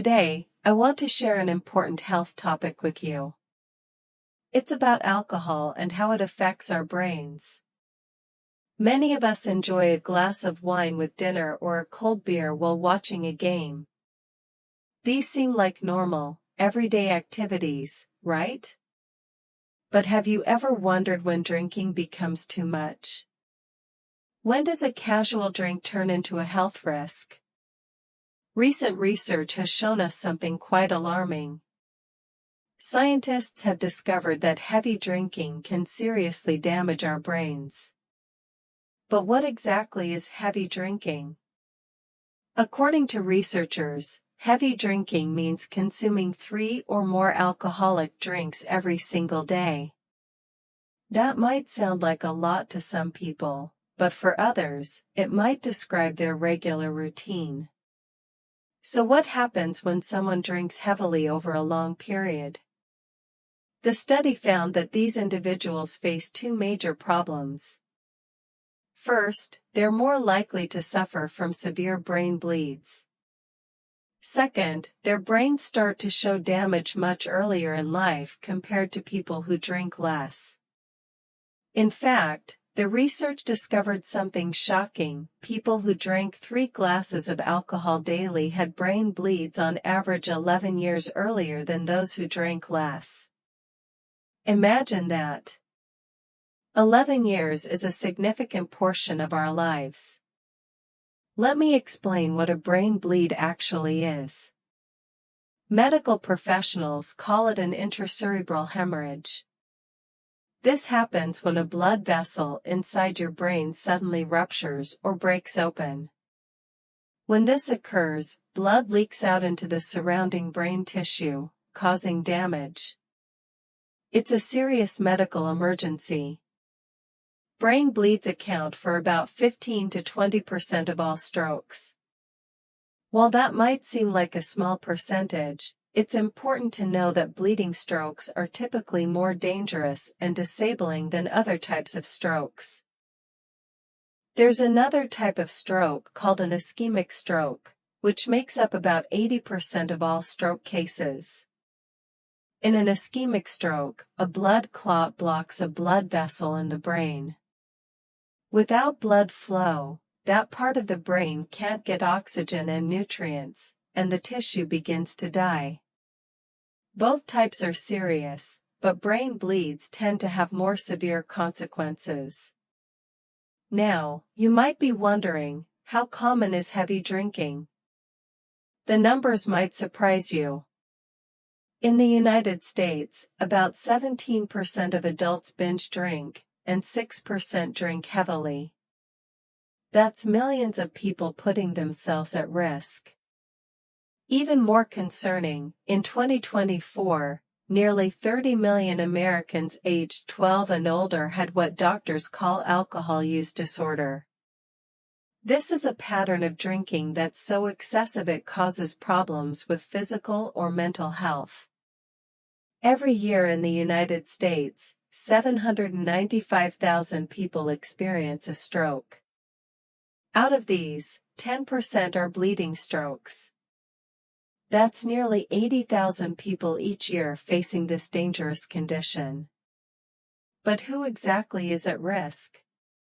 Today, I want to share an important health topic with you. It's about alcohol and how it affects our brains. Many of us enjoy a glass of wine with dinner or a cold beer while watching a game. These seem like normal, everyday activities, right? But have you ever wondered when drinking becomes too much? When does a casual drink turn into a health risk? Recent research has shown us something quite alarming. Scientists have discovered that heavy drinking can seriously damage our brains. But what exactly is heavy drinking? According to researchers, heavy drinking means consuming 3 or more alcoholic drinks every single day. That might sound like a lot to some people, but for others, it might describe their regular routine. So what happens when someone drinks heavily over a long period? The study found that these individuals face 2 major problems. First, they're more likely to suffer from severe brain bleeds. Second, their brains start to show damage much earlier in life compared to people who drink less. In fact, the research discovered something shocking. People who drank 3 glasses of alcohol daily had brain bleeds on average 11 years earlier than those who drank less. Imagine that. 11 years is a significant portion of our lives. Let me explain what a brain bleed actually is. Medical professionals call it an intracerebral hemorrhage. This happens when a blood vessel inside your brain suddenly ruptures or breaks open. When this occurs, blood leaks out into the surrounding brain tissue, causing damage. It's a serious medical emergency. Brain bleeds account for about 15 to 20% of all strokes. While that might seem like a small percentage, it's important to know that bleeding strokes are typically more dangerous and disabling than other types of strokes. There's another type of stroke called an ischemic stroke, which makes up about 80% of all stroke cases. In an ischemic stroke, a blood clot blocks a blood vessel in the brain. Without blood flow, that part of the brain can't get oxygen and nutrients, and the tissue begins to die. Both types are serious, but brain bleeds tend to have more severe consequences. Now, you might be wondering, how common is heavy drinking? The numbers might surprise you. In the United States, about 17% of adults binge drink, and 6% drink heavily. That's millions of people putting themselves at risk. Even more concerning, in 2024, nearly 30 million Americans aged 12 and older had what doctors call alcohol use disorder. This is a pattern of drinking that's so excessive it causes problems with physical or mental health. Every year in the United States, 795,000 people experience a stroke. Out of these, 10% are bleeding strokes. That's nearly 80,000 people each year facing this dangerous condition. But who exactly is at risk?